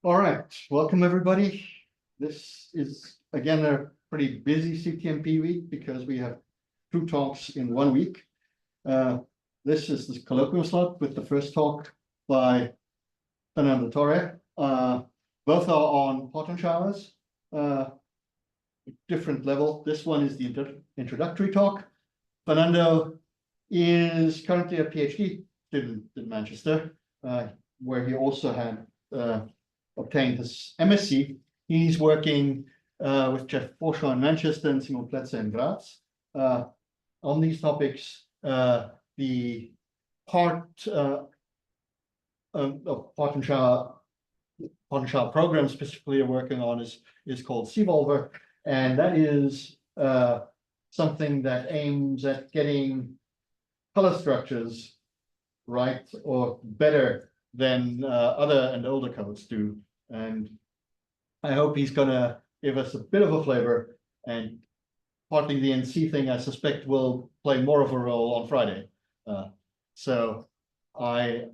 All right, welcome everybody. This is again a pretty busy CTMP week because we have 2 talks in 1 week. This is the colloquium slot with the first talk by Fernando Torre. Both are on Parton showers, different level. This one is the introductory talk. Fernando is currently a PhD student in Manchester, where he also had obtained his MSc. He's working with Jeff Forshaw in Manchester and Simon Pletzer in Graz on these topics. The part of Parton shower program specifically are working on is called Seevolver, and that is something that aims at getting color structures right or better than other and older codes do. And I hope he's gonna give us a bit of a flavor, and partly the NC thing I suspect will play more of a role on Friday. So I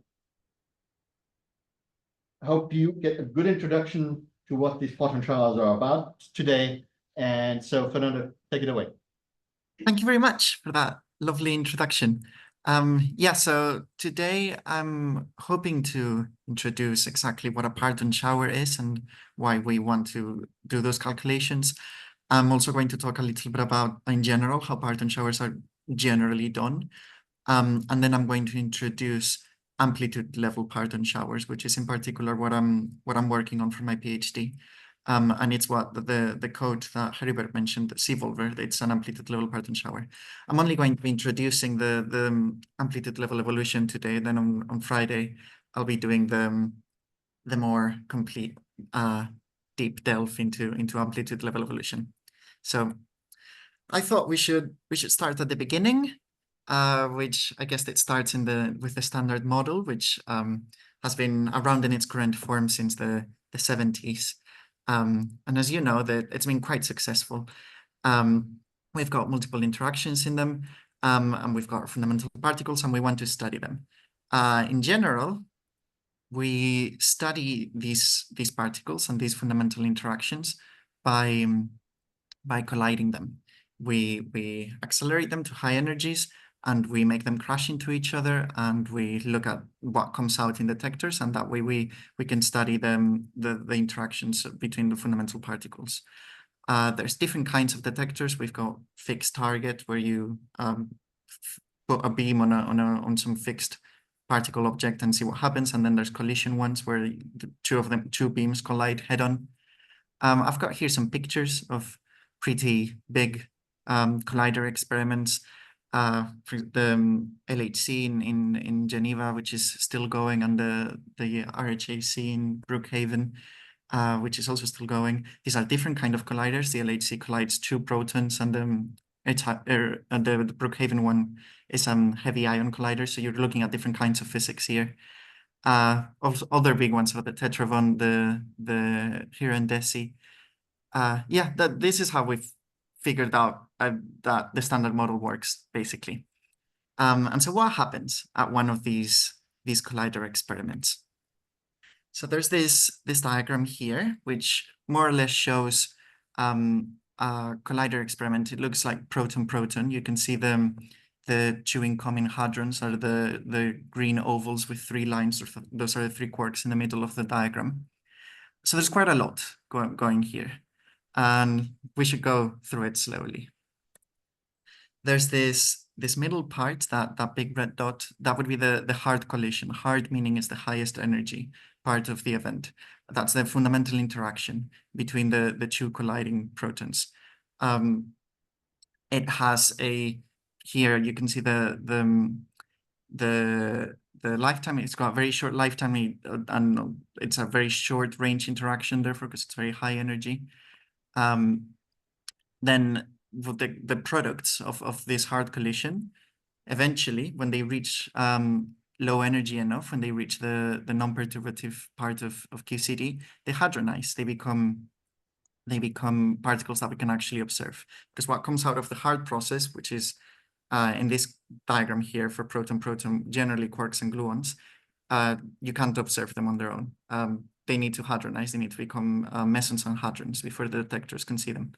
hope you get a good introduction to what these Parton showers are about today. And so Fernando, take it away. Thank you very much for that lovely introduction. Yeah, so today I'm hoping to introduce exactly what a Parton shower is and why we want to do those calculations. I'm also going to talk a little bit about, in general, how Parton showers are generally done. And then I'm going to introduce amplitude-level Parton showers, which is in particular what I'm working on for my PhD. And it's what the code that Heribert mentioned, Seevolver, it's an amplitude-level Parton shower. I'm only going to be introducing the amplitude-level evolution today. Then on Friday, I'll be doing the more complete deep delve into amplitude-level evolution. So I thought we should start at the beginning, which I guess it starts with the standard model, which has been around in its current form since the 70s. And as you know, that it's been quite successful. We've got multiple interactions in them, and we've got fundamental particles, and we want to study them. In general, we study these particles and these fundamental interactions by colliding them. We accelerate them to high energies, and we make them crash into each other, and we look at what comes out in detectors, and that way we can study the interactions between the fundamental particles. There's different kinds of detectors. We've got fixed target, where you put a beam on some fixed particle object and see what happens, and then there's collision ones, where the two beams collide head-on. I've got here some pictures of pretty big collider experiments. For the LHC in Geneva, which is still going, and the RHAC in Brookhaven, which is also still going. These are different kind of colliders. The LHC collides 2 protons, and the Brookhaven one is heavy ion collider. So you're looking at different kinds of physics here. Also, other big ones are the Tetravon, the Hirondesi. Yeah, this is how we've figured out that the standard model works, basically. And so what happens at one of these collider experiments? So there's this diagram here, which more or less shows a collider experiment. It looks like proton-proton. You can see the 2 incoming hadrons are the green ovals with 3 lines. Those are the 3 quarks in the middle of the diagram. So there's quite a lot going here, and we should go through it slowly. There's this middle part, that big red dot, that would be the hard collision. Hard meaning is the highest energy part of the event. That's the fundamental interaction between the 2 colliding protons. It has here you can see the lifetime. It's got a very short lifetime, and it's a very short range interaction, therefore, because it's very high energy. Then the products of this hard collision, eventually, when they reach low energy enough, when they reach the non-perturbative part of QCD, they hadronize. They become particles that we can actually observe. Because what comes out of the hard process, which is in this diagram here for proton-proton, generally quarks and gluons, you can't observe them on their own. they need to hadronize. They need to become mesons and hadrons before the detectors can see them.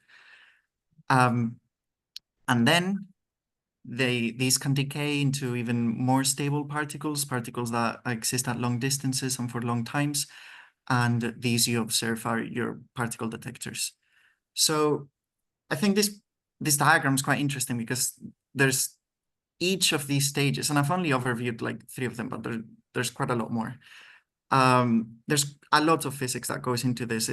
And then these can decay into even more stable particles that exist at long distances and for long times. And these you observe are your particle detectors. So I think this diagram is quite interesting because there's each of these stages, and I've only overviewed like 3 of them, but there's quite a lot more. There's a lot of physics that goes into this.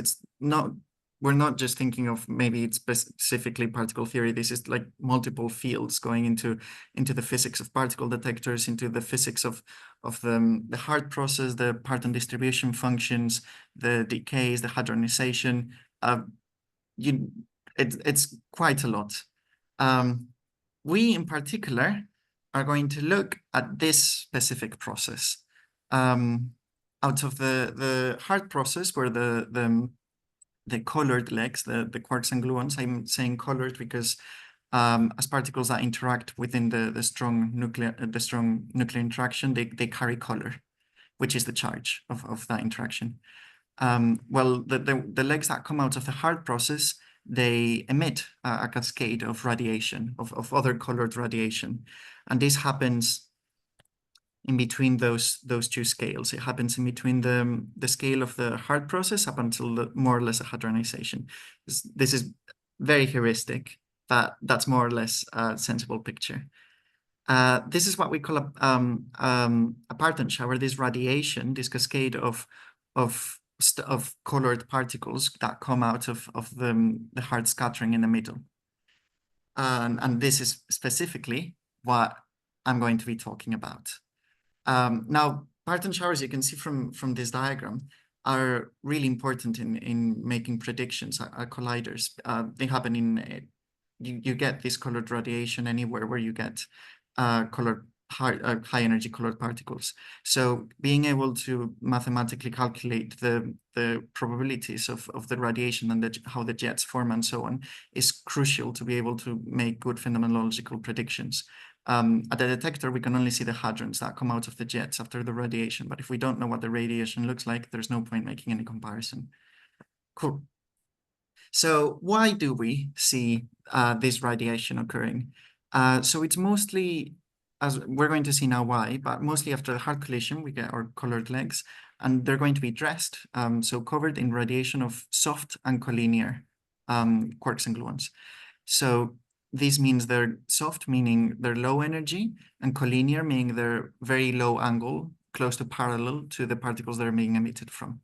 We're not just thinking of maybe it's specifically particle theory. This is like multiple fields going into the physics of particle detectors, into the physics of the Hart process, the Parton distribution functions, the decays, the hadronization. It's quite a lot. We in particular are going to look at this specific process. Out of the Hart process, where the colored legs, the quarks and gluons, I'm saying colored because as particles that interact within the strong nuclear interaction, they carry color, which is the charge of that interaction. Well, the legs that come out of the Hart process, they emit a cascade of radiation, of other colored radiation, and this happens in between those 2 scales. It happens in between the scale of the Hart process up until more or less a hadronization. This is very heuristic, but that's more or less a sensible picture. This is what we call a Parton shower. This radiation, this cascade of colored particles that come out of the Hart scattering in the middle. And this is specifically what I'm going to be talking about. Now, Parton showers, you can see from this diagram, are really important in making predictions at colliders. They happen you get this colored radiation anywhere where you get high energy colored particles. So being able to mathematically calculate the probabilities of the radiation and how the jets form and so on is crucial to be able to make good phenomenological predictions. At the detector, we can only see the hadrons that come out of the jets after the radiation. But if we don't know what the radiation looks like, there's no point making any comparison. Cool. So why do we see this radiation occurring? So it's mostly, as we're going to see now why, but mostly after the Hart collision, we get our colored legs, and they're going to be dressed, so covered in radiation of soft and collinear quarks and gluons. So this means they're soft, meaning they're low energy, and collinear, meaning they're very low angle, close to parallel to the particles that are being emitted from.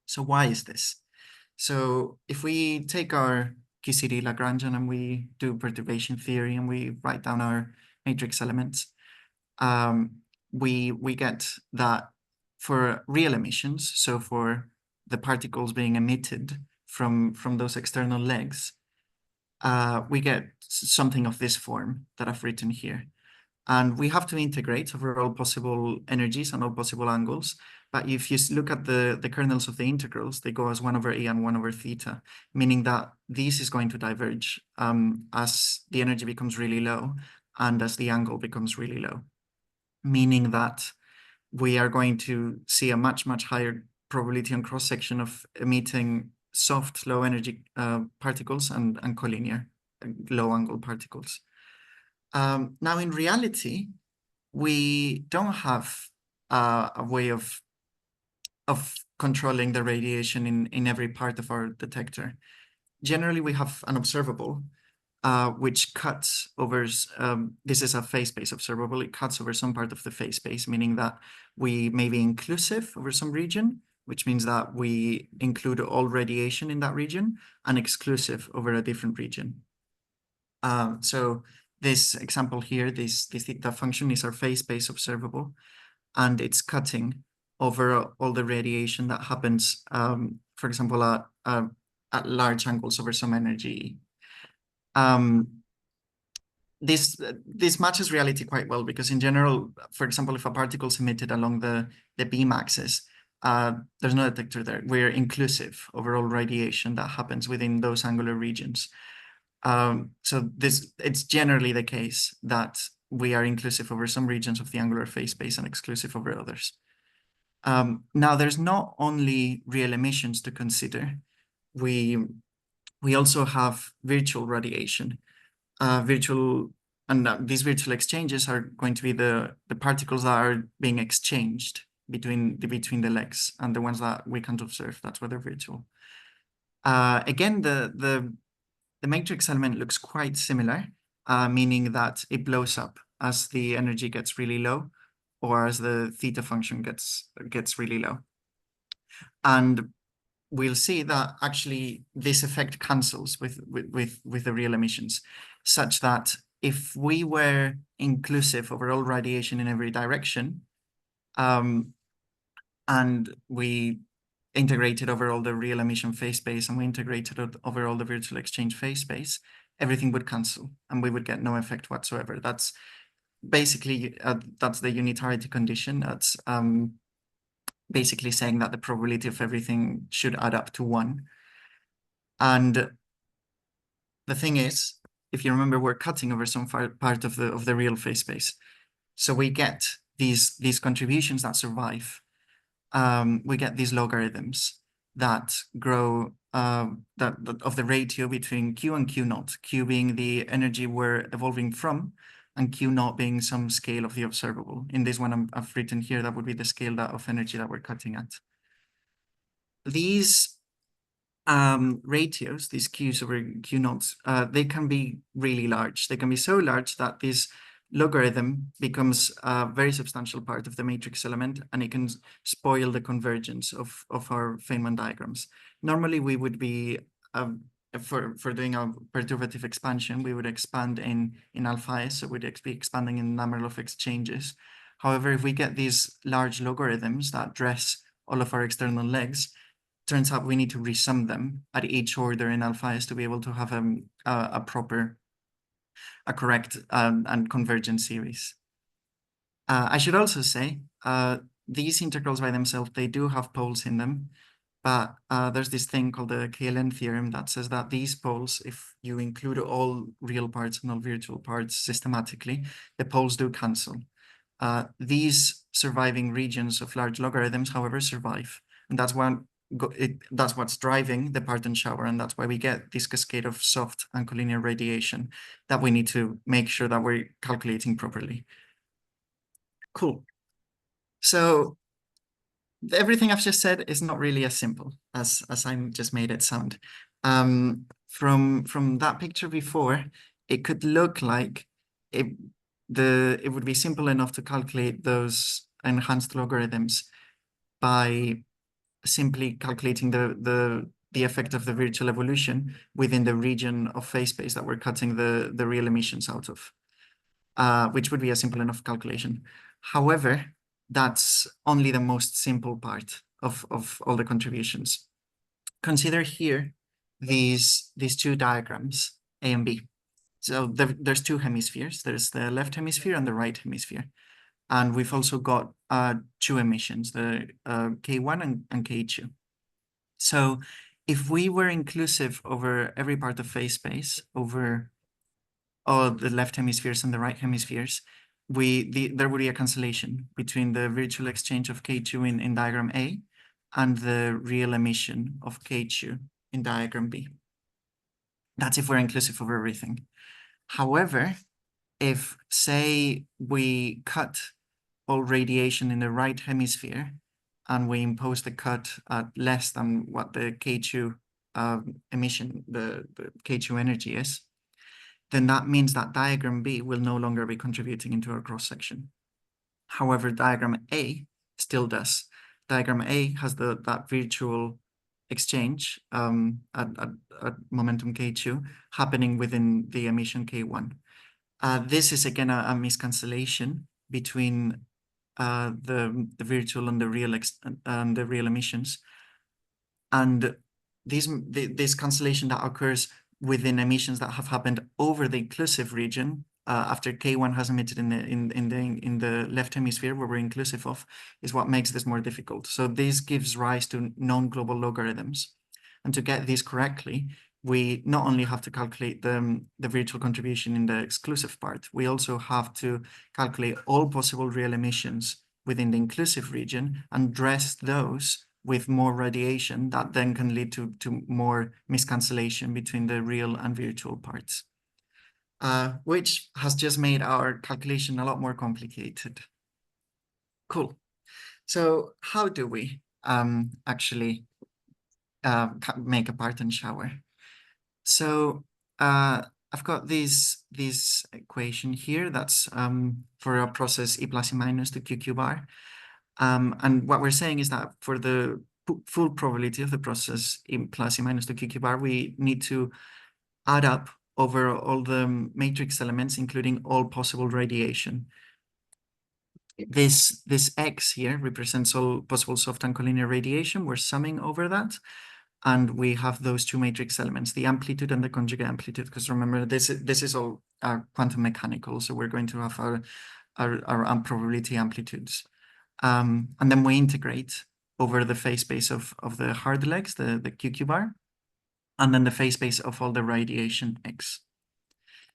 So why is this? So if we take our QCD Lagrangian and we do perturbation theory and we write down our matrix elements, we get that for real emissions, so for the particles being emitted from those external legs, we get something of this form that I've written here. And we have to integrate over all possible energies and all possible angles. But if you look at the kernels of the integrals, they go as 1/e and 1/θ, meaning that this is going to diverge as the energy becomes really low and as the angle becomes really low, meaning that we are going to see a much, much higher probability on cross-section of emitting soft, low energy particles and collinear, low angle particles. Now, in reality, we don't have a way of controlling the radiation in every part of our detector. Generally, we have an observable, which cuts over, this is a phase space observable, it cuts over some part of the phase space, meaning that we may be inclusive over some region, which means that we include all radiation in that region, and exclusive over a different region. So this example here, this theta function is our phase space observable, and it's cutting over all the radiation that happens, for example, at large angles over some energy. This matches reality quite well, because in general, for example, if a particle is emitted along the beam axis, there's no detector there. We're inclusive over all radiation that happens within those angular regions. So it's generally the case that we are inclusive over some regions of the angular phase space and exclusive over others. Now, there's not only real emissions to consider. We also have virtual radiation. These virtual exchanges are going to be the particles that are being exchanged between the legs, and the ones that we can't observe. That's why they're virtual. Again, the matrix element looks quite similar, meaning that it blows up as the energy gets really low, or as the theta function gets really low. And we'll see that actually this effect cancels with the real emissions, such that if we were inclusive over all radiation in every direction, and we integrated over all the real emission phase space, and we integrated over all the virtual exchange phase space, everything would cancel and we would get no effect whatsoever. That's basically, that's the unitarity condition. That's basically saying that the probability of everything should add up to 1. And the thing is, if you remember, we're cutting over some part of the real phase space. So we get these contributions that survive. We get these logarithms that grow of the ratio between Q and Q naught, Q being the energy we're evolving from, and Q naught being some scale of the observable. In this one I've written here, that would be the scale of energy that we're cutting at. These ratios, these Qs over Q naughts, they can be really large. They can be so large that this logarithm becomes a very substantial part of the matrix element, and it can spoil the convergence of our Feynman diagrams. Normally, we would be, for doing a perturbative expansion, we would expand in alpha s, so we'd be expanding in the number of exchanges. However, if we get these large logarithms that dress all of our external legs, turns out we need to resum them at each order in alpha s to be able to have a correct and convergent series. I should also say, these integrals by themselves, they do have poles in them, but there's this thing called the KLN theorem that says that these poles, if you include all real parts and all virtual parts systematically, the poles do cancel. These surviving regions of large logarithms, however, survive, and that's what's driving the Parton shower, and that's why we get this cascade of soft and collinear radiation that we need to make sure that we're calculating properly. Cool. So everything I've just said is not really as simple as I just made it sound. From that picture before, it could look like it would be simple enough to calculate those enhanced logarithms by simply calculating the effect of the virtual evolution within the region of phase space that we're cutting the real emissions out of, which would be a simple enough calculation. However, that's only the most simple part of all the contributions. Consider here these two diagrams, A and B. So there's two hemispheres. There's the left hemisphere and the right hemisphere. And we've also got two emissions, the K1 and K2. So if we were inclusive over every part of phase space, over all the left hemispheres and the right hemispheres, there would be a cancellation between the virtual exchange of K2 in diagram A and the real emission of K2 in diagram B. That's if we're inclusive over everything. However, if, say, we cut all radiation in the right hemisphere and we impose the cut at less than what the K2 emission, the K2 energy is, then that means that diagram B will no longer be contributing into our cross-section. However, diagram A still does. Diagram A has that virtual exchange at momentum K2 happening within the emission K1. This is again a miscancellation between the virtual and the real emissions, and this cancellation that occurs within emissions that have happened over the inclusive region after K1 has emitted in the left hemisphere where we're inclusive of, is what makes this more difficult. So this gives rise to non-global logarithms, and to get these correctly, we not only have to calculate the virtual contribution in the exclusive part, we also have to calculate all possible real emissions within the inclusive region and dress those with more radiation that then can lead to more miscancellation between the real and virtual parts, which has just made our calculation a lot more complicated. Cool. So how do we actually make a Parton shower? So I've got this equation here that's for a process E plus E minus to QQ bar. And what we're saying is that for the full probability of the process E plus E minus to QQ bar, we need to add up over all the matrix elements, including all possible radiation. This X here represents all possible soft and collinear radiation. We're summing over that. And we have those two matrix elements, the amplitude and the conjugate amplitude, because remember, this is all quantum mechanical. So we're going to have our probability amplitudes. And then we integrate over the phase space of the hard legs, the QQ bar, and then the phase space of all the radiation X.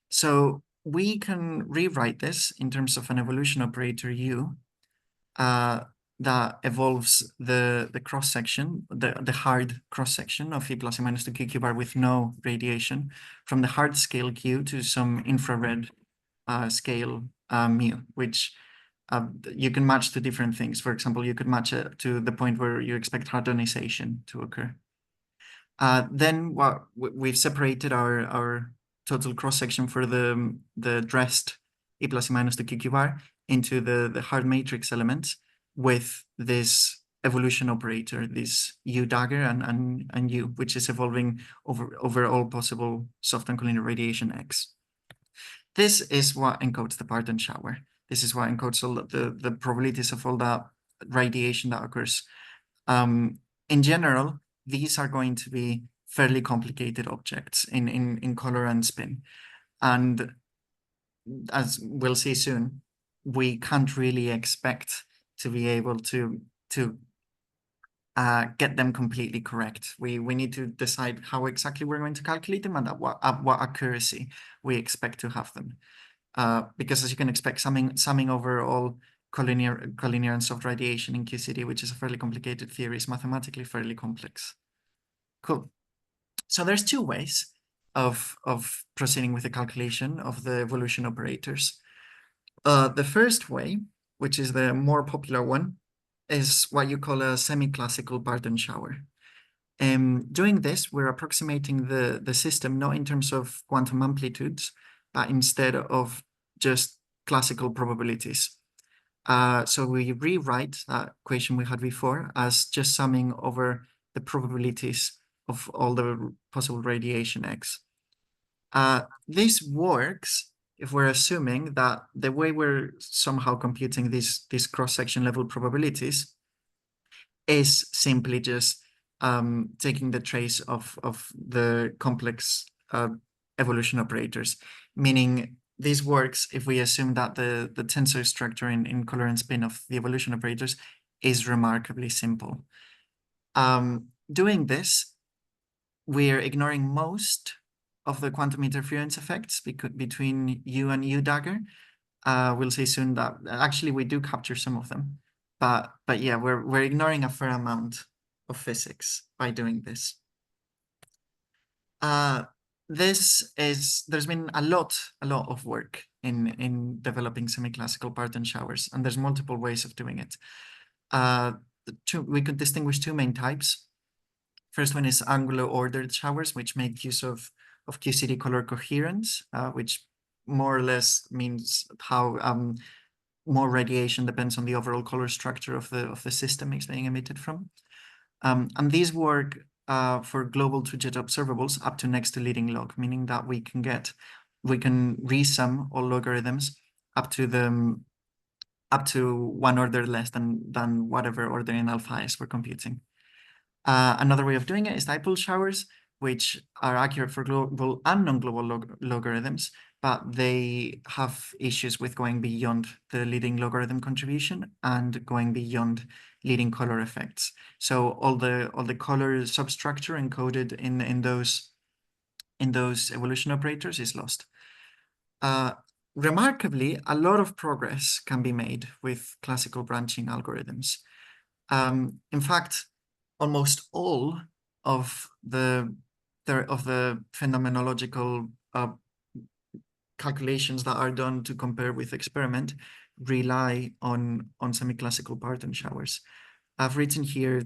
So we can rewrite this in terms of an evolution operator U that evolves the cross-section, the hard cross-section of E plus E minus 2 QQ bar with no radiation from the hard scale Q to some infrared scale mu, which you can match to different things. For example, you could match it to the point where you expect hardonization to occur. Then we've separated our total cross-section for the dressed E plus E minus 2 QQ bar into the hard matrix elements with this evolution operator, this U dagger and U, which is evolving over all possible soft and collinear radiation X. This is what encodes the Parton shower. This is what encodes all the probabilities of all that radiation that occurs. In general, these are going to be fairly complicated objects in color and spin. And as we'll see soon, we can't really expect to be able to get them completely correct. We need to decide how exactly we're going to calculate them and at what accuracy we expect to have them. Because as you can expect, summing over all collinear and soft radiation in QCD, which is a fairly complicated theory, is mathematically fairly complex. Cool. So there's two ways of proceeding with the calculation of the evolution operators. The first way, which is the more popular one, is what you call a semi-classical Parton shower. Doing this, we're approximating the system not in terms of quantum amplitudes, but instead of just classical probabilities. So we rewrite that equation we had before as just summing over the probabilities of all the possible radiation X. This works if we're assuming that the way we're somehow computing these cross-section level probabilities is simply just taking the trace of the complex evolution operators, meaning this works if we assume that the tensor structure in color and spin of the evolution operators is remarkably simple. Doing this, we're ignoring most of the quantum interference effects between U and U dagger. We'll see soon that actually we do capture some of them, but yeah, we're ignoring a fair amount of physics by doing this. There's been a lot of work in developing semi-classical Parton showers, and there's multiple ways of doing it. We could distinguish two main types. First one is angular-ordered showers, which make use of QCD color coherence, which more or less means how more radiation depends on the overall color structure of the system it's being emitted from. And these work for global two-jet observables up to next to leading log, meaning that we can resum all logarithms up to one order less than whatever order in alpha is we're computing. Another way of doing it is dipole showers, which are accurate for global and non-global logarithms, but they have issues with going beyond the leading logarithm contribution and going beyond leading color effects. So all the color substructure encoded in those evolution operators is lost. remarkably, a lot of progress can be made with classical branching algorithms. In fact, almost all of the phenomenological calculations that are done to compare with experiment rely on semi-classical Parton showers. I've written here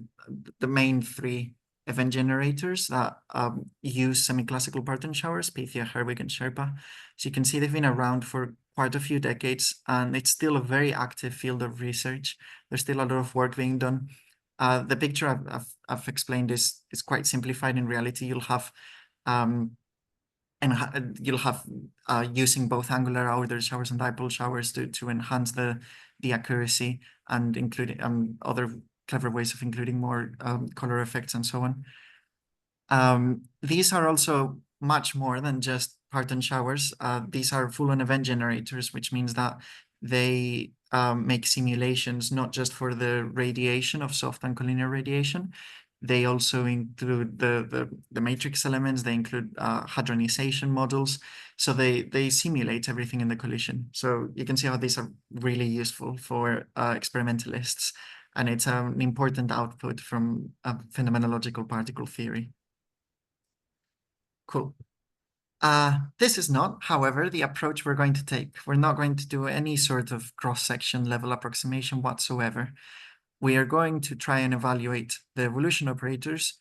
the main three event generators that use semi-classical Parton showers: Pythia, Herwig, and Sherpa. So you can see they've been around for quite a few decades, and it's still a very active field of research. There's still a lot of work being done. The picture I've explained is quite simplified. In reality, you'll have using both angular ordered showers and dipole showers to enhance the accuracy, and including other clever ways of including more color effects and so on. These are also much more than just Parton showers. These are full-on event generators, which means that they make simulations not just for the radiation of soft and collinear radiation. They also include the matrix elements. They include hadronization models. So they simulate everything in the collision. So you can see how these are really useful for experimentalists. And it's an important output from phenomenological particle theory. Cool. This is not, however, the approach we're going to take. We're not going to do any sort of cross-section level approximation whatsoever. We are going to try and evaluate the evolution operators,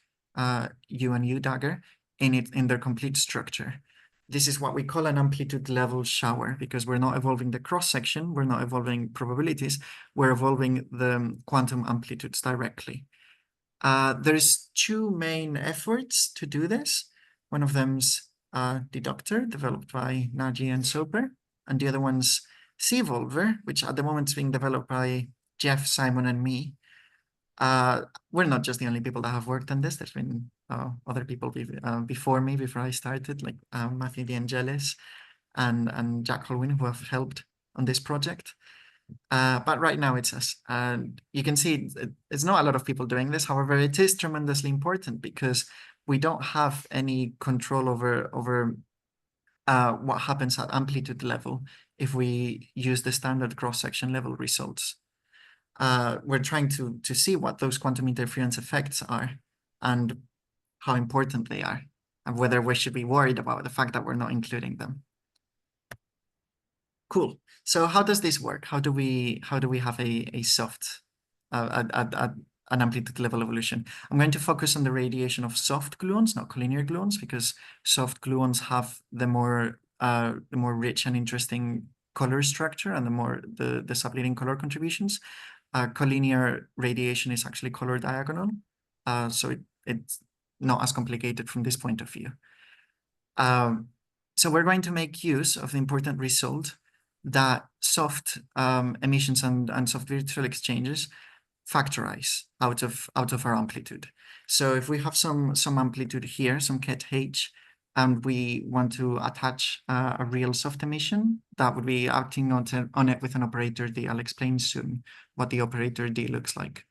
U and U dagger, in their complete structure. This is what we call an amplitude-level shower, because we're not evolving the cross-section, we're not evolving probabilities, we're evolving the quantum amplitudes directly. There's two main efforts to do this. One of them's Deductor, developed by Nagy and Soper, and the other one's C-Volver, which at the moment is being developed by Jeff, Simon, and me. We're not just the only people that have worked on this. There's been other people before me, before I started, like Matthew DeAngelis and Jack Holwyn, who have helped on this project. But right now it's us. And you can see it's not a lot of people doing this. However, it is tremendously important because we don't have any control over what happens at amplitude level if we use the standard cross-section level results. We're trying to see what those quantum interference effects are and how important they are, and whether we should be worried about the fact that we're not including them. Cool. So how does this work? How do we have a soft an amplitude level evolution? I'm going to focus on the radiation of soft gluons, not collinear gluons, because soft gluons have the more rich and interesting color structure and the subleading color contributions. Collinear radiation is actually color diagonal, so it's not as complicated from this point of view. So we're going to make use of the important result that soft emissions and soft virtual exchanges factorize out of our amplitude. So if we have some amplitude here, some ket h, and we want to attach a real soft emission, that would be acting on it with an operator D. I'll explain soon what the operator D looks like.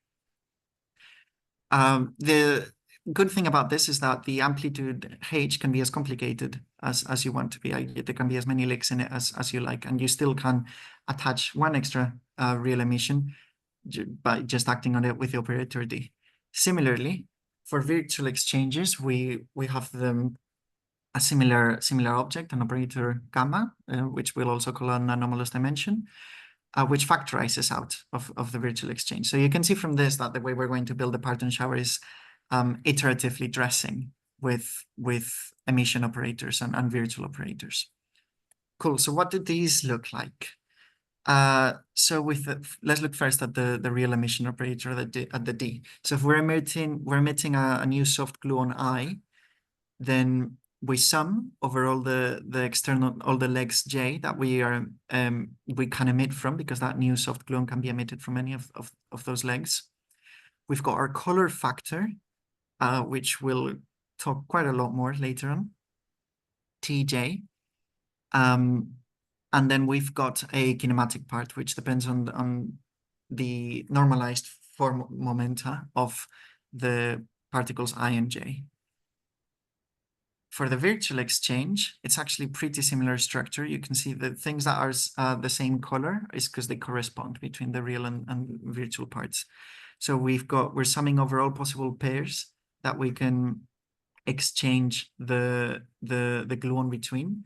The good thing about this is that the amplitude h can be as complicated as you want to be. There can be as many licks in it as you like, and you still can attach one extra real emission by just acting on it with the operator D. Similarly, for virtual exchanges, we have a similar object, an operator gamma, which we'll also call an anomalous dimension, which factorizes out of the virtual exchange. So you can see from this that the way we're going to build the Parton shower is iteratively dressing with emission operators and virtual operators. Cool. So what do these look like? So let's look first at the real emission operator at the D. So if we're emitting a new soft gluon I, then we sum over all the external, all the legs J that we can emit from, because that new soft gluon can be emitted from any of those legs. We've got our color factor, which we'll talk quite a lot more later on, Tj. And then we've got a kinematic part, which depends on the normalized form momenta of the particles I and J. For the virtual exchange, it's actually pretty similar structure. You can see the things that are the same color is because they correspond between the real and virtual parts. So we're summing over all possible pairs that we can exchange the gluon between.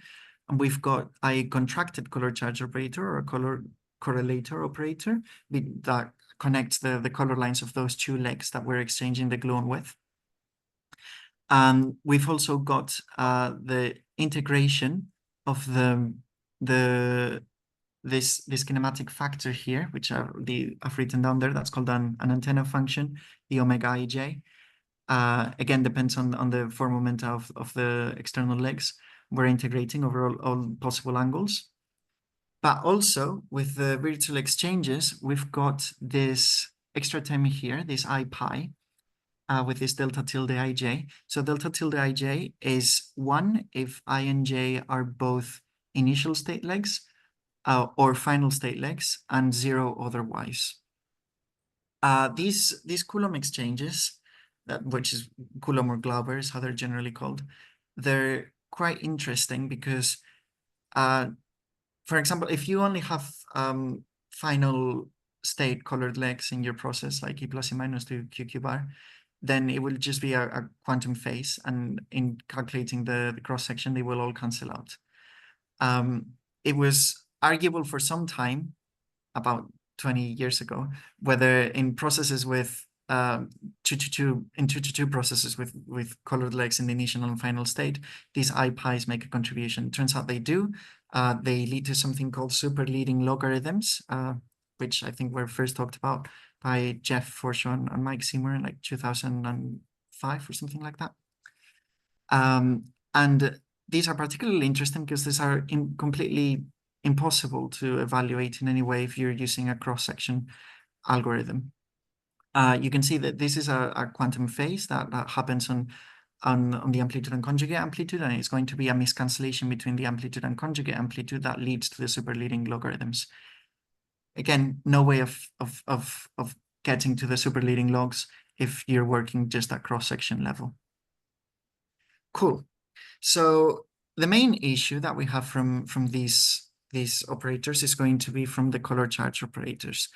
And we've got a contracted color charge operator or a color correlator operator that connects the color lines of those two legs that we're exchanging the gluon with. And we've also got the integration of this kinematic factor here, which I've written down there. That's called an antenna function, the omega ij. Again, depends on the form momenta of the external legs. We're integrating over all possible angles. But also with the virtual exchanges, we've got this extra term here, this I pi, with this delta tilde ij. So delta tilde ij is 1 if I and j are both initial state legs or final state legs, and 0 otherwise. These Coulomb exchanges, which is Coulomb or Glauber is how they're generally called, they're quite interesting because, for example, if you only have final state colored legs in your process, like E plus E minus to QQ bar, then it will just be a quantum phase, and in calculating the cross section, they will all cancel out. It was arguable for some time, about 20 years ago, whether in processes with 2-2 processes with colored legs in the initial and final state, these IPIs make a contribution. Turns out they do. They lead to something called superleading logarithms, which I think were first talked about by Jeff Forshaw and Mike Seymour in like 2005 or something like that. And these are particularly interesting because these are completely impossible to evaluate in any way if you're using a cross-section algorithm. You can see that this is a quantum phase that happens on the amplitude and conjugate amplitude, and it's going to be a miscancellation between the amplitude and conjugate amplitude that leads to the superleading logarithms. Again, no way of getting to the superleading logs if you're working just at cross-section level. Cool. So the main issue that we have from these operators is going to be from the color charge operators.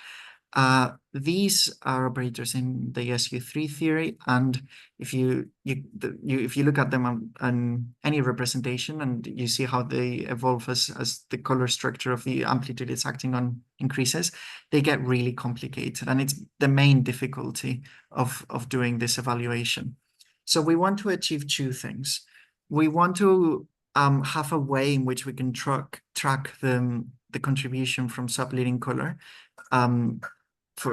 These are operators in the SU3 theory, and if you look at them on any representation and you see how they evolve as the color structure of the amplitude it's acting on increases, they get really complicated, and it's the main difficulty of doing this evaluation. So we want to achieve two things. We want to have a way in which we can track the contribution from subleading color.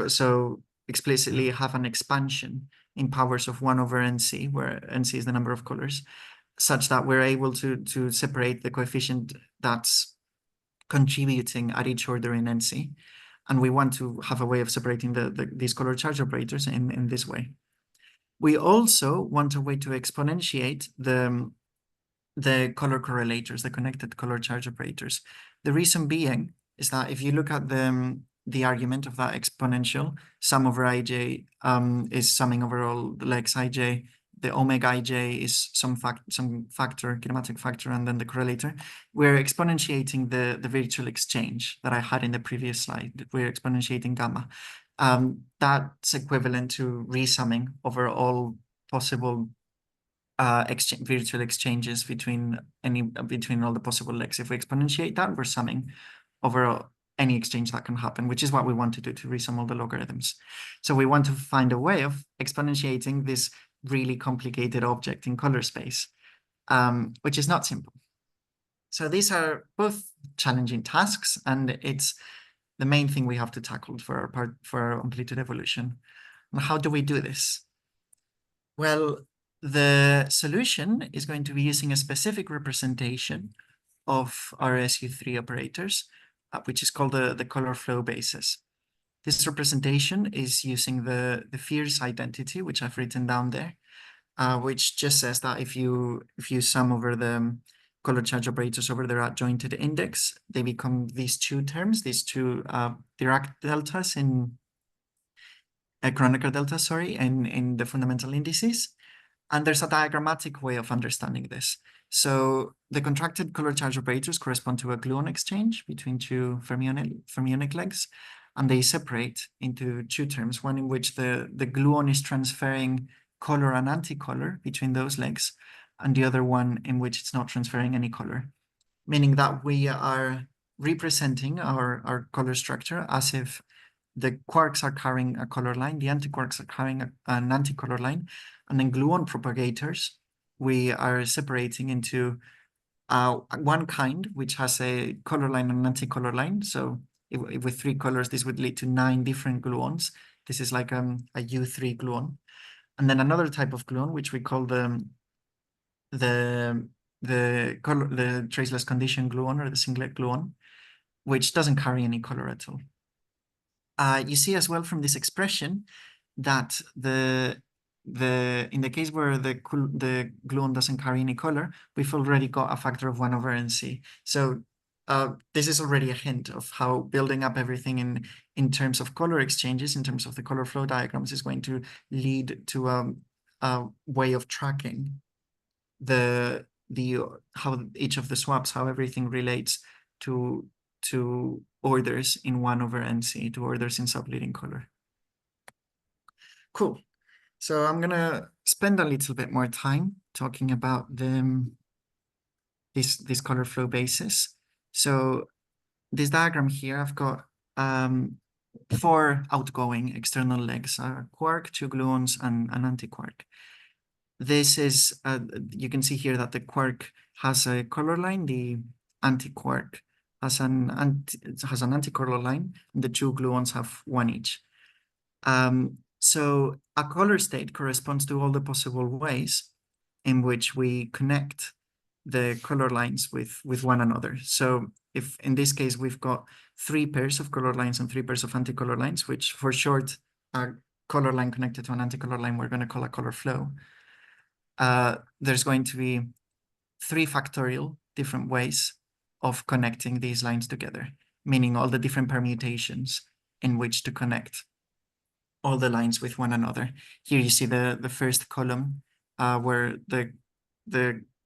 So explicitly have an expansion in powers of 1 over NC, where NC is the number of colors, such that we're able to separate the coefficient that's contributing at each order in NC. And we want to have a way of separating these color charge operators in this way. We also want a way to exponentiate the color correlators, the connected color charge operators. The reason being is that if you look at the argument of that exponential, sum over ij is summing over all the legs ij, the omega ij is some factor, kinematic factor, and then the correlator. We're exponentiating the virtual exchange that I had in the previous slide. We're exponentiating gamma. That's equivalent to resumming over all possible virtual exchanges between all the possible legs. If we exponentiate that, we're summing over any exchange that can happen, which is what we want to do to resum all the logarithms. So we want to find a way of exponentiating this really complicated object in color space, which is not simple. So these are both challenging tasks, and it's the main thing we have to tackle for our amplitude evolution. And how do we do this? Well, the solution is going to be using a specific representation of our SU3 operators, which is called the color flow basis. This representation is using the Fierce identity, which I've written down there, which just says that if you sum over the color charge operators over their adjointed index, they become these two terms, these two Dirac deltas in Kronecker delta, sorry, in the fundamental indices. And there's a diagrammatic way of understanding this. So the contracted color charge operators correspond to a gluon exchange between two fermionic legs, and they separate into two terms, one in which the gluon is transferring color and anti-color between those legs, and the other one in which it's not transferring any color, meaning that we are representing our color structure as if the quarks are carrying a color line, the antiquarks are carrying an anticolor line, and then gluon propagators, we are separating into one kind, which has a color line and an anticolor line. So if with 3 colors, this would lead to 9 different gluons. This is like a U3 gluon. And then another type of gluon, which we call the traceless condition gluon, or the singlet gluon, which doesn't carry any color at all. You see as well from this expression that in the case where the gluon doesn't carry any color, we've already got a factor of 1 over NC. So this is already a hint of how building up everything in terms of color exchanges, in terms of the color flow diagrams, is going to lead to a way of tracking how each of the swaps, how everything relates to orders in 1 over NC, to orders in subleading color. Cool. So I'm gonna spend a little bit more time talking about this color flow basis. So this diagram here, I've got 4 outgoing external legs: a quark, 2 gluons, and an antiquark. This is you can see here that the quark has a color line, the antiquark has an anticolor line, and the 2 gluons have 1 each. So a color state corresponds to all the possible ways in which we connect the color lines with one another. So if in this case we've got 3 pairs of color lines and 3 pairs of anticolor lines, which for short, a color line connected to an anticolor line, we're going to call a color flow. There's going to be 3 factorial different ways of connecting these lines together, meaning all the different permutations in which to connect all the lines with one another. Here you see the first column where the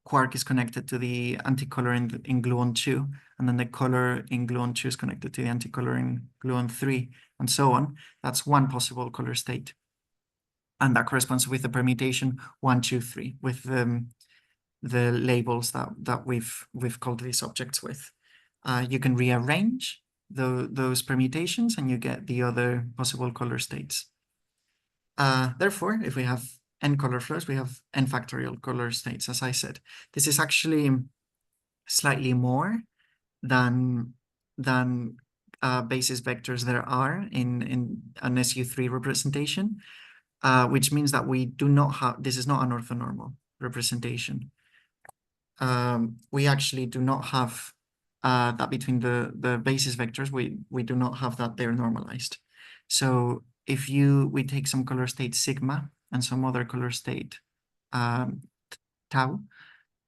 quark is connected to the anticolor in gluon 2, and then the color in gluon 2 is connected to the anticolor in gluon 3, and so on. That's one possible color state. And that corresponds with the permutation 1, 2, 3, with the labels that we've called these objects with. You can rearrange those permutations and you get the other possible color states. Therefore, if we have n color flows, we have n factorial color states, as I said. This is actually slightly more than basis vectors there are in an SU3 representation, which means that we do not have, this is not an orthonormal representation. We actually do not have that between the basis vectors, we do not have that there normalized. So if we take some color state sigma and some other color state tau,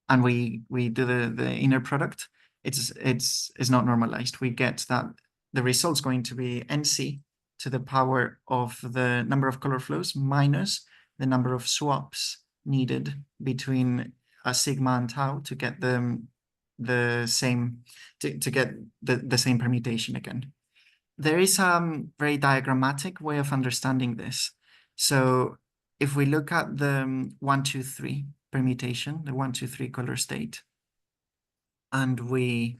and we do the inner product, it's not normalized. We get that the result's going to be NC to the power of the number of color flows minus the number of swaps needed between a sigma and tau to get the same permutation again. There is a very diagrammatic way of understanding this. So if we look at the 1, 2, 3 permutation, the 1, 2, 3 color state, and we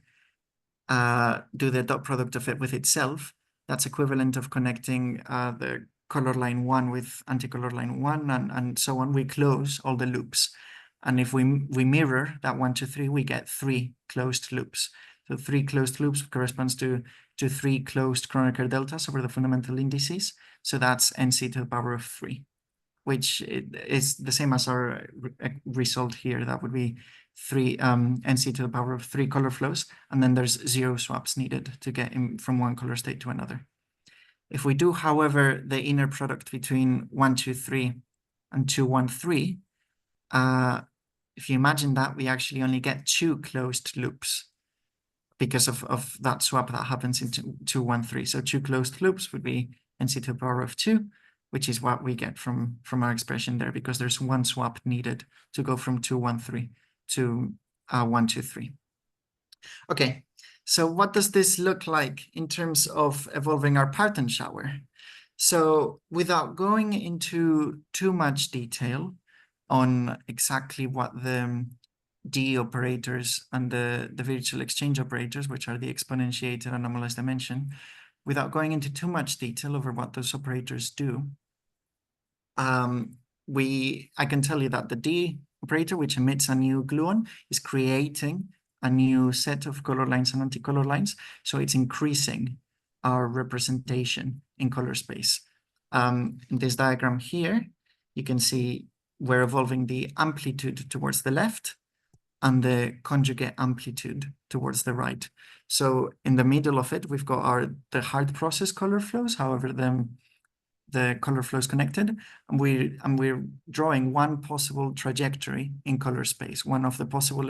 do the dot product of it with itself, that's equivalent of connecting the color line 1 with anticolor line 1, and so on. We close all the loops. And if we mirror that 1, 2, 3, we get 3 closed loops. So 3 closed loops corresponds to 3 closed Kronecker deltas over the fundamental indices. So that's NC to the power of 3, which is the same as our result here. That would be 3 NC to the power of 3 color flows. And then there's 0 swaps needed to get from one color state to another. If we do, however, the inner product between 1, 2, 3 and 2, 1, 3, if you imagine that, we actually only get 2 closed loops because of that swap that happens in 2, 1, 3. So 2 closed loops would be NC to the power of 2, which is what we get from our expression there, because there's one swap needed to go from 2, 1, 3 to 1, 2, 3. Okay, so what does this look like in terms of evolving our Parton shower? So without going into too much detail on exactly what the D operators and the virtual exchange operators, which are the exponentiated and normalized dimension, without going into too much detail over what those operators do, I can tell you that the D operator, which emits a new gluon, is creating a new set of color lines and anti-color lines. So it's increasing our representation in color space. In this diagram here, you can see we're evolving the amplitude towards the left and the conjugate amplitude towards the right. So in the middle of it, we've got the hard process color flows, however the color flows connected, and we're drawing one possible trajectory in color space. One of the possible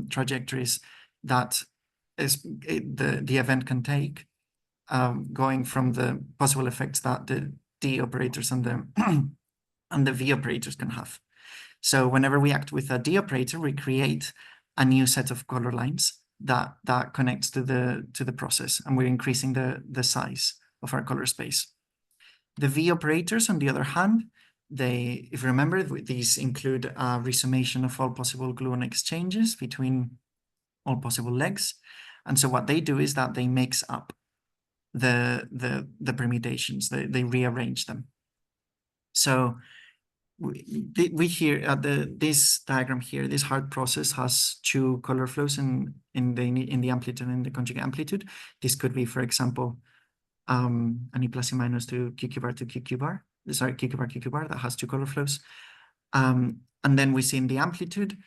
trajectories that the event can take, going from the possible effects that the D operators and the and the V operators can have. So whenever we act with a D operator, we create a new set of color lines that connects to the process, and we're increasing the size of our color space. The V operators, on the other hand, if you remember, these include a resummation of all possible gluon exchanges between all possible legs. And so what they do is that they mix up the permutations, they rearrange them. So we here this diagram here, this hard process has two color flows in the amplitude and the conjugate amplitude. This could be, for example, an E plus E minus to QQ bar to QQ bar. Sorry, QQ bar that has two color flows. And then we see in the amplitude,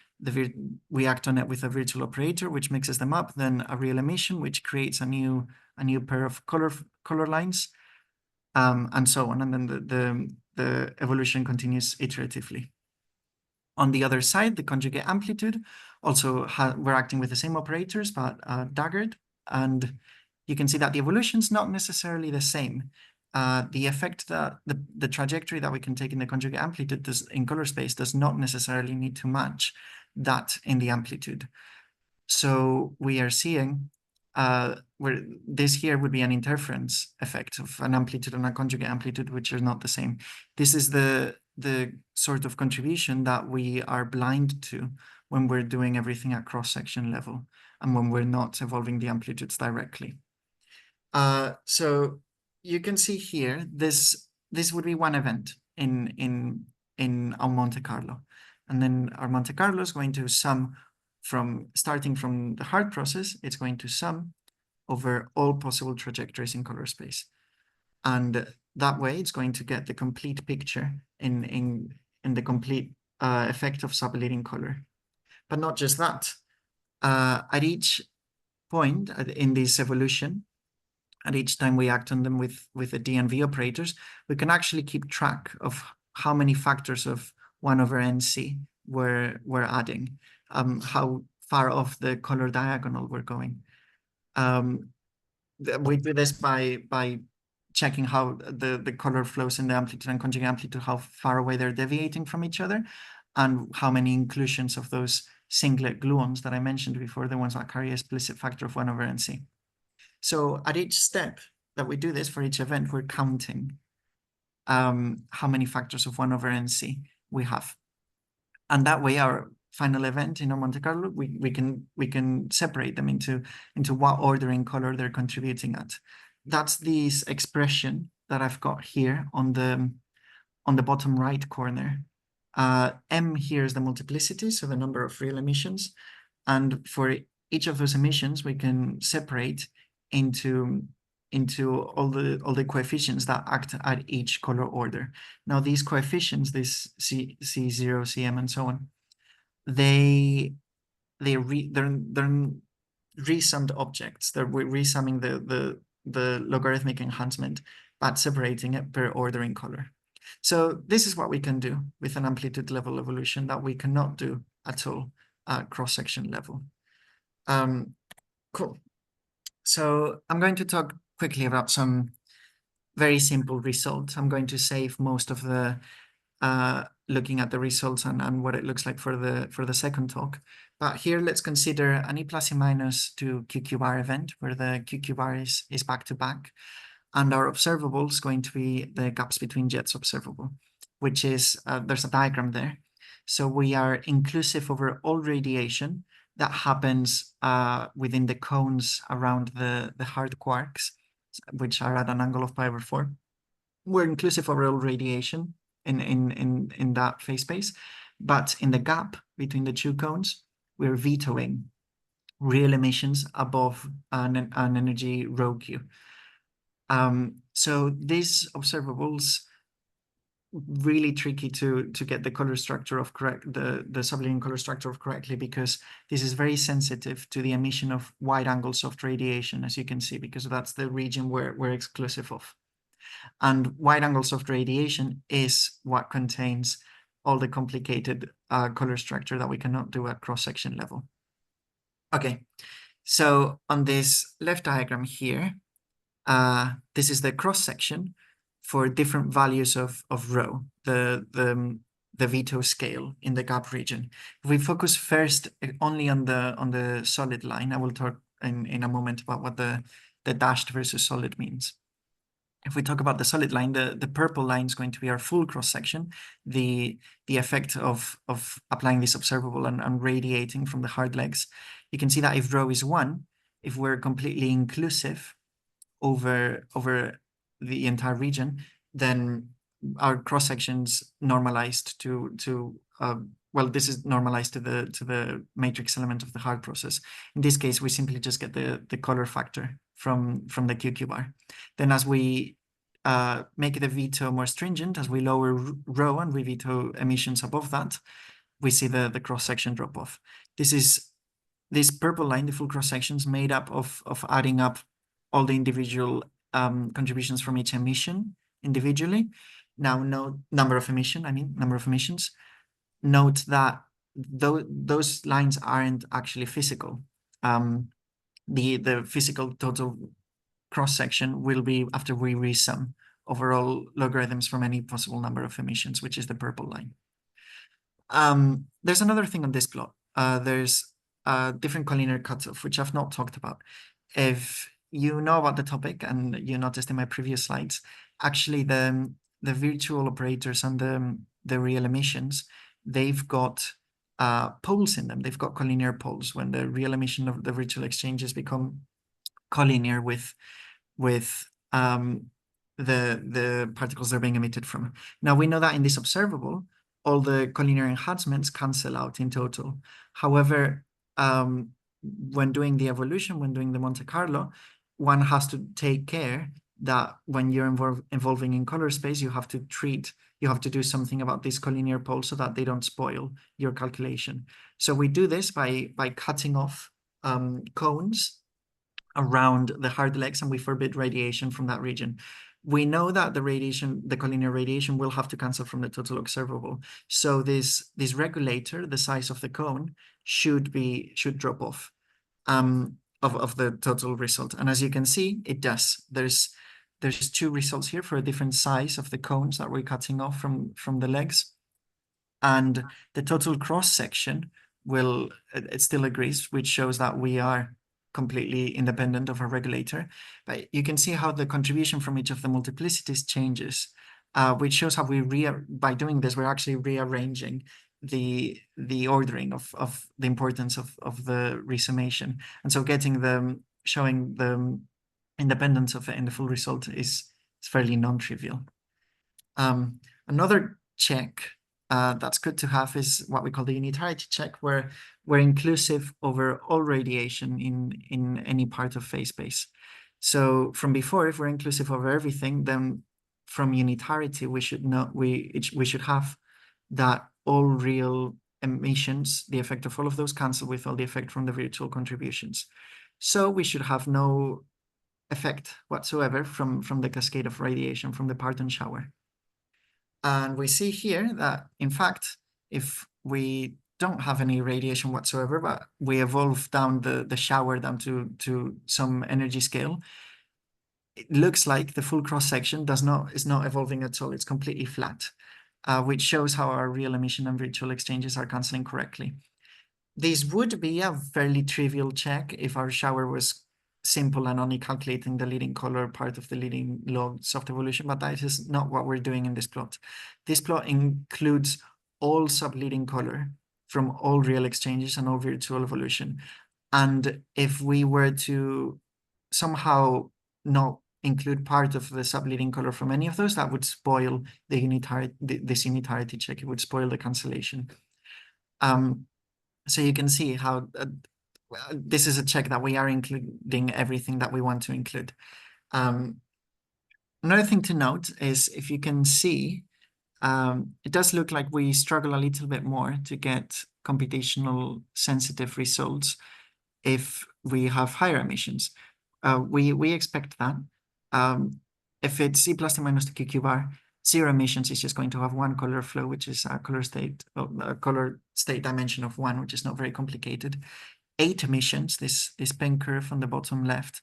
we act on it with a virtual operator, which mixes them up, then a real emission, which creates a new pair of color lines, and so on. And then the evolution continues iteratively. On the other side, the conjugate amplitude, also we're acting with the same operators, but daggered. And you can see that the evolution is not necessarily the same. The effect that the trajectory that we can take in the conjugate amplitude in color space does not necessarily need to match that in the amplitude. So we are seeing where this here would be an interference effect of an amplitude and a conjugate amplitude, which are not the same. This is the sort of contribution that we are blind to when we're doing everything at cross-section level and when we're not evolving the amplitudes directly. So you can see here, this would be one event in our Monte Carlo. And then our Monte Carlo is going to sum starting from the hard process, it's going to sum over all possible trajectories in color space. And that way it's going to get the complete picture in the complete effect of subleading color. But not just that. At each point in this evolution, at each time we act on them with the D and V operators, we can actually keep track of how many factors of 1 over NC we're adding, how far off the color diagonal we're going. We do this by checking how the color flows in the amplitude and conjugate amplitude, how far away they're deviating from each other, and how many inclusions of those singlet gluons that I mentioned before, the ones that carry a explicit factor of 1 over NC. So at each step that we do this for each event, we're counting how many factors of 1 over NC we have. And that way, our final event in our Monte Carlo, we can separate them into what order in color they're contributing at. That's this expression that I've got here on the bottom right corner. M here is the multiplicity, so the number of real emissions. And for each of those emissions, we can separate into all the coefficients that act at each color order. Now these coefficients, this C0, Cm, and so on, they're resummed objects. They're resumming the logarithmic enhancement, but separating it per order in color. So this is what we can do with an amplitude level evolution that we cannot do at all at cross-section level. Cool. So I'm going to talk quickly about some very simple result. I'm going to save most of the looking at the results and what it looks like for the second talk. But here, let's consider an E plus E minus to QQ event where the QQ is back to back. And our observable is going to be the gaps between jets observable, which is, there's a diagram there. So we are inclusive over all radiation that happens within the cones around the hard quarks, which are at an angle of pi/4. We're inclusive over all radiation in that phase space, but in the gap between the two cones, we're vetoing real emissions above an energy rho q. So these observables really tricky to get the color structure of the subleading color structure of correctly, because this is very sensitive to the emission of wide angle soft radiation, as you can see, because that's the region we're exclusive of. And wide angle soft radiation is what contains all the complicated color structure that we cannot do at cross-section level. Okay, so on this left diagram here, this is the cross-section for different values of rho, the veto scale in the gap region. If we focus first only on the solid line, I will talk in a moment about what the dashed versus solid means. If we talk about the solid line, the purple line is going to be our full cross-section, the effect of applying this observable and radiating from the hard legs. You can see that if rho is 1, if we're completely inclusive over the entire region, then our cross-sections normalized to well, this is normalized to the matrix element of the hard process. In this case, we simply just get the color factor from the QQ bar. Then as we make the veto more stringent, as we lower rho and we veto emissions above that, we see the cross-section drop off. This purple line, the full cross-sections, made up of adding up all the individual contributions from each emission individually. Now, number of emissions. Note that those lines aren't actually physical. The physical total cross-section will be after we resum overall logarithms from any possible number of emissions, which is the purple line. There's another thing on this plot. There's a different collinear cutoff, which I've not talked about. If you know about the topic, and you noticed in my previous slides, actually the virtual operators and the real emissions, they've got poles in them. They've got collinear poles when the real emission of the virtual exchanges become collinear with the particles they're being emitted from. Now we know that in this observable, all the collinear enhancements cancel out in total. However, when doing the evolution, when doing the Monte Carlo, one has to take care that when you're evolving in color space, you have to do something about these collinear poles so that they don't spoil your calculation. So we do this by cutting off cones around the hard legs, and we forbid radiation from that region. We know that the collinear radiation will have to cancel from the total observable. So this regulator, the size of the cone, should drop off of the total result. And as you can see, it does. There's two results here for a different size of the cones that we're cutting off from the legs. And the total cross-section it still agrees, which shows that we are completely independent of a regulator. But you can see how the contribution from each of the multiplicities changes, which shows how by doing this, we're actually rearranging the ordering of the importance of the resummation. And so showing the independence of it in the full result is fairly non-trivial. Another check that's good to have is what we call the unitarity check, where we're inclusive over all radiation in any part of phase space. So from before, if we're inclusive over everything, then from unitarity, we should have that all real emissions, the effect of all of those cancel with all the effect from the virtual contributions. So we should have no effect whatsoever from the cascade of radiation from the Parton shower. And we see here that, in fact, if we don't have any radiation whatsoever, but we evolve down the shower down to some energy scale, it looks like the full cross section is not evolving at all. It's completely flat, which shows how our real emission and virtual exchanges are canceling correctly. This would be a fairly trivial check if our shower was simple and only calculating the leading color part of the leading logs of the evolution, but that is not what we're doing in this plot. This plot includes all subleading color from all real exchanges and all virtual evolution. And if we were to somehow not include part of the subleading color from any of those, that would spoil the this unitarity check. It would spoil the cancellation. So you can see how this is a check that we are including everything that we want to include. Another thing to note is, if you can see, it does look like we struggle a little bit more to get computational sensitive results if we have higher emissions. We expect that. If it's E plus T minus the QQ bar, 0 emissions is just going to have one color flow, which is a color state dimension of 1, which is not very complicated. 8 emissions, this pen curve on the bottom left,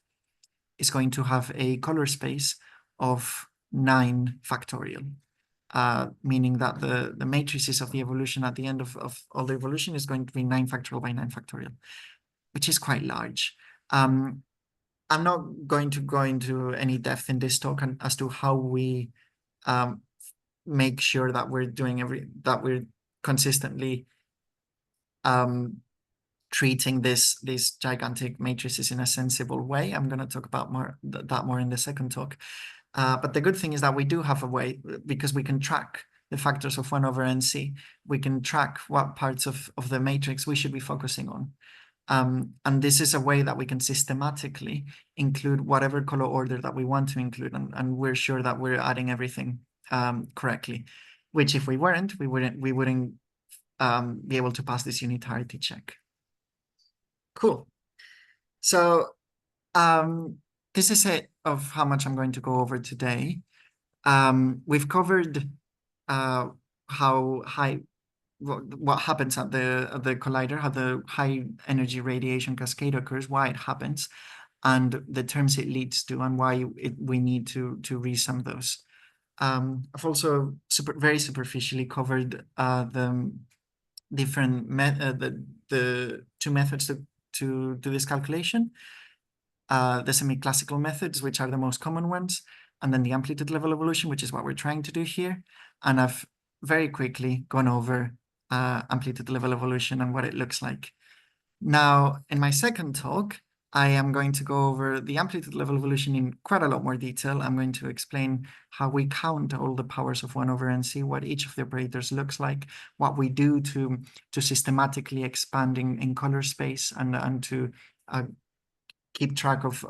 is going to have a color space of 9 factorial, meaning that the matrices of the evolution at the end of all the evolution is going to be 9 factorial by 9 factorial, which is quite large. I'm not going to go into any depth in this talk as to how we make sure that we're doing we're consistently treating these gigantic matrices in a sensible way. I'm going to talk about that more in the second talk. But the good thing is that we do have a way, because we can track the factors of 1 over NC. We can track what parts of the matrix we should be focusing on. And this is a way that we can systematically include whatever color order that we want to include, and we're sure that we're adding everything correctly. Which, if we weren't, we wouldn't be able to pass this unitarity check. Cool. So this is it of how much I'm going to go over today. We've covered how high. What happens at the collider, how the high energy radiation cascade occurs, why it happens, and the terms it leads to, and why we need to resum those. I've also very superficially covered the different the 2 methods to do this calculation. The semi-classical methods, which are the most common ones, and then the amplitude level evolution, which is what we're trying to do here. And I've very quickly gone over amplitude level evolution and what it looks like. Now, in my second talk, I am going to go over the amplitude level evolution in quite a lot more detail. I'm going to explain how we count all the powers of 1 over NC, what each of the operators looks like, what we do to systematically expand in color space, and to keep track of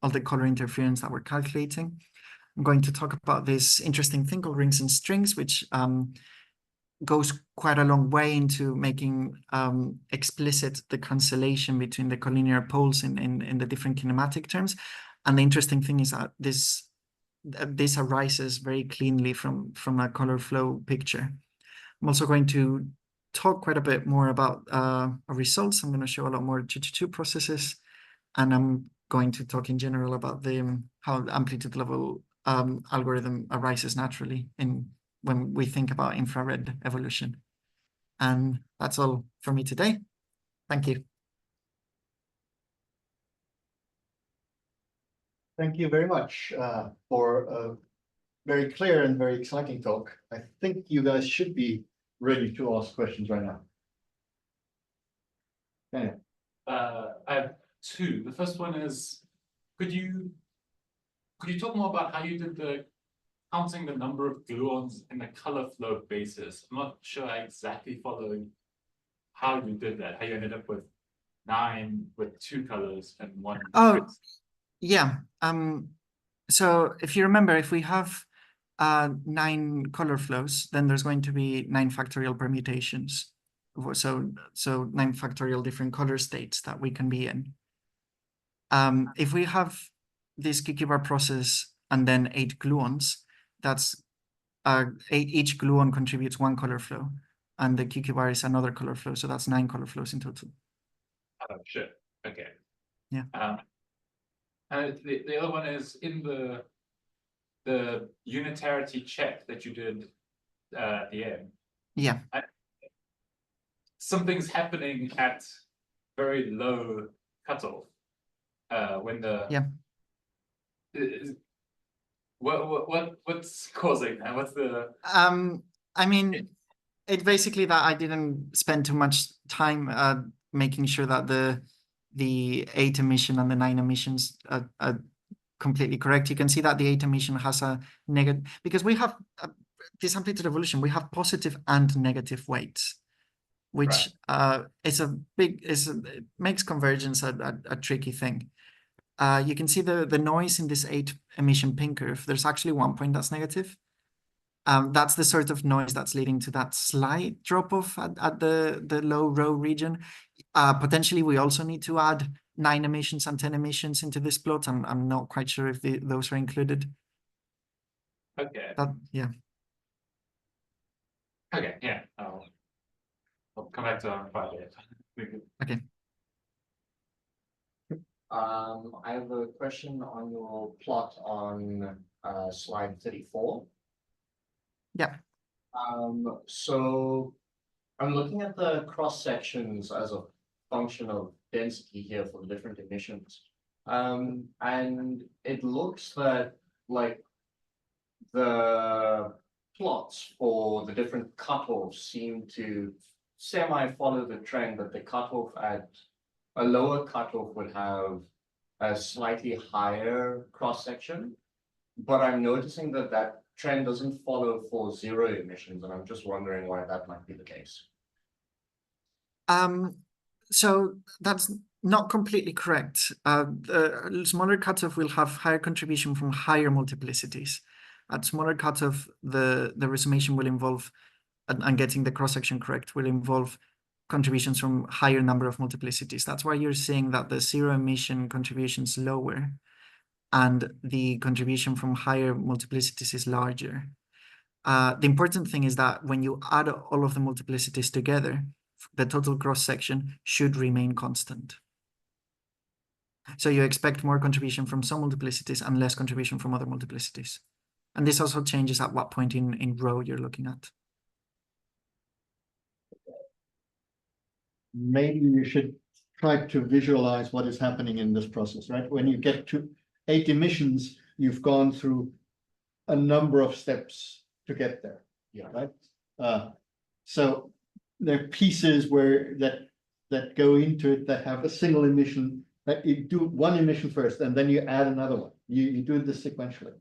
all the color interference that we're calculating. I'm going to talk about this interesting thing called rings and strings, which goes quite a long way into making explicit the cancellation between the collinear poles in the different kinematic terms. And the interesting thing is that this arises very cleanly from a color flow picture. I'm also going to talk quite a bit more about our results. I'm going to show a lot more 2-2 processes, and I'm going to talk in general about how the amplitude level algorithm arises naturally when we think about infrared evolution. And that's all for me today. Thank you. Thank you very much for a very clear and very exciting talk. I think you guys should be ready to ask questions right now. Yeah. I have 2. The first one is, could you talk more about how you did the counting the number of gluons in the color flow basis? I'm not sure I exactly followed how you did that, how you ended up with 9 with 2 colors and 1. Oh, yeah. So if you remember, if we have 9 color flows, then there's going to be 9 factorial permutations. So 9 factorial different color states that we can be in. If we have this QQ bar process and then 8 gluons, that's each gluon contributes 1 color flow, and the QQ bar is another color flow, so that's 9 color flows in total. Oh, sure. Okay. Yeah. And the other one is in the unitarity check that you did at the end. Yeah. Something's happening at very low cutoff when the Yeah. What's causing that? What's the I mean, it basically that I didn't spend too much time making sure that the 8 emission and the 9 emissions are completely correct. You can see that the 8 emission has a negative, because we have this amplitude evolution, we have positive and negative weights, which it makes convergence a tricky thing. You can see the noise in this 8 emission pin curve. There's actually one point that's negative. That's the sort of noise that's leading to that slight drop off at the low rho region. Potentially, we also need to add 9 emissions and 10 emissions into this plot. I'm not quite sure if those are included. okay? Yeah. Okay, yeah. I'll come back to that in 5 minutes. Okay. I have a question on your plot on slide 34. Yeah. So I'm looking at the cross sections as a function of density here for the different emissions. And it looks that like the plots for the different cutoffs seem to semi follow the trend that the cutoff at a lower cutoff would have a slightly higher cross section. But I'm noticing that that trend doesn't follow for 0 emissions, and I'm just wondering why that might be the case. So that's not completely correct. The smaller cutoff will have higher contribution from higher multiplicities. At smaller cutoff, the resummation will involve, and getting the cross-section correct, will involve contributions from higher number of multiplicities. That's why you're seeing that the 0 emission contribution is lower and the contribution from higher multiplicities is larger. The important thing is that when you add all of the multiplicities together, the total cross-section should remain constant. So you expect more contribution from some multiplicities and less contribution from other multiplicities. And this also changes at what point in rho you're looking at. Maybe you should try to visualize what is happening in this process, right? When you get to 8 emissions, you've gone through a number of steps to get there. Yeah. Right. So there are pieces where that go into it that have a single emission. That you do one emission first, and then you add another one. You do this sequentially.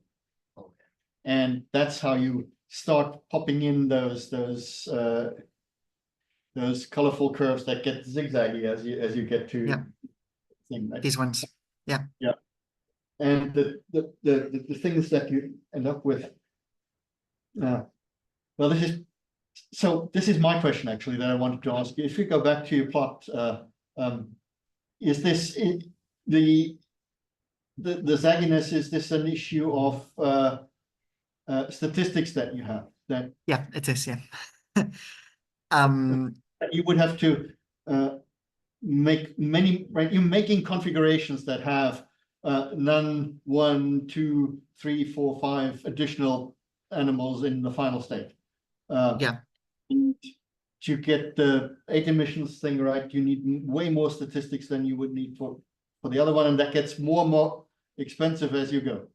Okay. And that's how you start popping in those colorful curves that get zigzaggy as you get to thing, right? These ones. Yeah. Yeah. And the things that you end up with. Well, this is my question actually that I wanted to ask you. If we go back to your plot, is this the zagginess? Is this an issue of statistics that you have? That Yeah, it is. Yeah. you would have to make many, right? You're making configurations that have none, 1, 2, 3, 4, 5 additional animals in the final state. Yeah. And to get the 8 emissions thing right, you need way more statistics than you would need for the other one, and that gets more and more expensive as you go.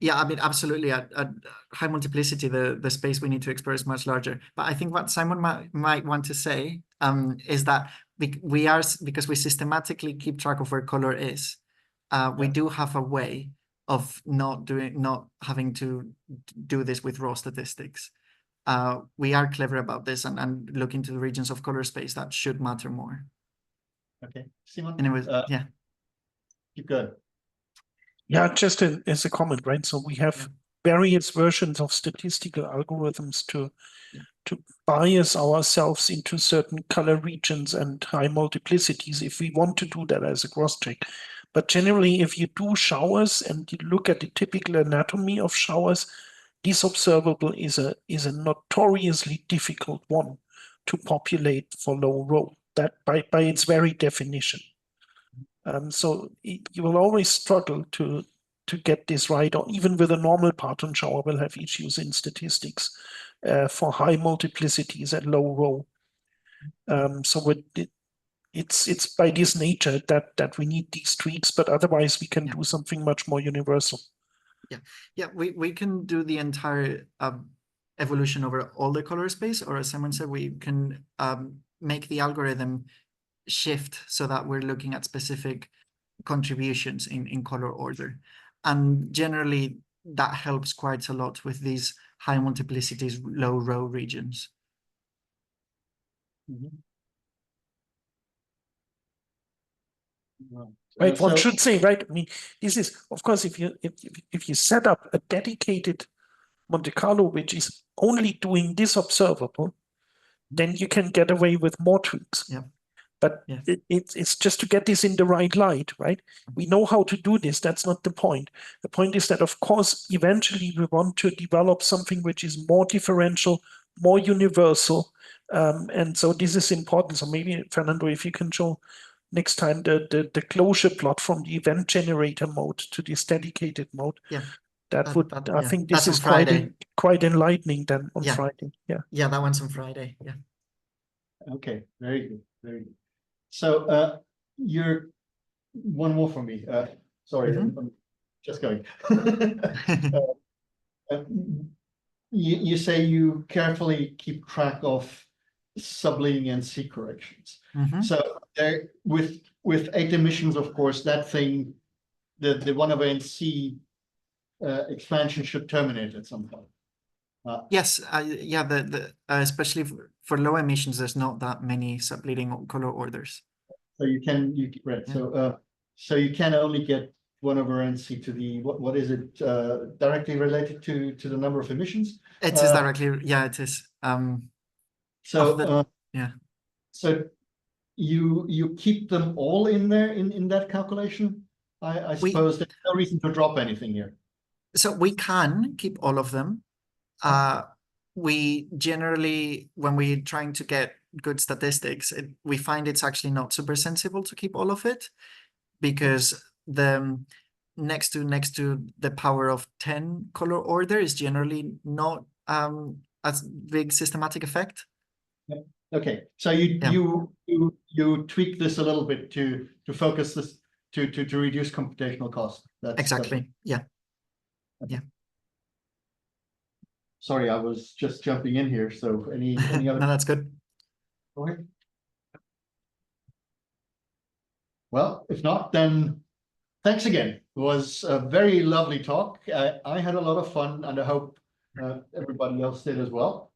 Yeah, I mean, absolutely. At high multiplicity, the space we need to explore is much larger. But I think what Simon might want to say is that because we systematically keep track of where color is, we do have a way of not having to do this with raw statistics. We are clever about this and look into the regions of color space that should matter more. Okay, Simon. Anyways, yeah. Keep going. Yeah, just as a comment, right? So we have various versions of statistical algorithms to bias ourselves into certain color regions and high multiplicities if we want to do that as a cross-check. But generally, if you do showers and you look at the typical anatomy of showers, this observable is a notoriously difficult one to populate for low rho. That by its very definition. So you will always struggle to get this right, or even with a normal Parton shower will have issues in statistics for high multiplicities at low rho. So it's by this nature that we need these tweaks, but otherwise we can do something much more universal. Yeah, we can do the entire evolution over all the color space, or as Simon said, we can make the algorithm shift so that we're looking at specific contributions in color order. And generally that helps quite a lot with these high multiplicities, low rho regions. Right, one So- should say, right? I mean, this is, of course, if you set up a dedicated Monte Carlo which is only doing this observable, then you can get away with more tweaks. Yeah. But Yeah. it's just to get this in the right light, right? We know how to do this. That's not the point. The point is that, of course, eventually we want to develop something which is more differential, more universal. And so this is important. So maybe, Fernando, if you can show next time the closure plot from the event generator mode to this dedicated mode. Yeah. That would, I think this that's is on quite enlightening then on Yeah. Friday. Yeah. Yeah, that one's on Friday. Yeah. Okay, very good, very good. So you're one more for me. Sorry, I'm just going. You say you carefully keep track of subleading and C corrections. So there, with 8 emissions, of course, that thing, the 1 over NC expansion should terminate at some point. Yes, yeah, the especially for low emissions, there's not that many subleading color orders. So right. Yeah. So you can only get 1 over NC to the what is it directly related to the number of emissions? It is directly, yeah, it is. So yeah. So you keep them all in there in that calculation? I suppose there's no reason to drop anything here. So we can keep all of them. We generally, when we're trying to get good statistics, we find it's actually not super sensible to keep all of it, because the next to the power of 10 color order is generally not a big systematic effect. Yep. Okay, so you tweak this a little bit to focus this to reduce computational cost. That's exactly. Yeah. Yeah. Sorry, I was just jumping in here. So any other? No, that's good. Okay. Well, if not, then thanks again. It was a very lovely talk. I had a lot of fun, and I hope everybody else did as well.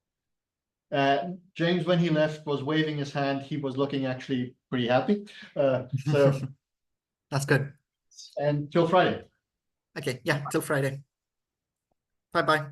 James, when he left, was waving his hand. He was looking actually pretty happy. So that's good. And till Friday. Okay, yeah, till Friday. Bye-bye.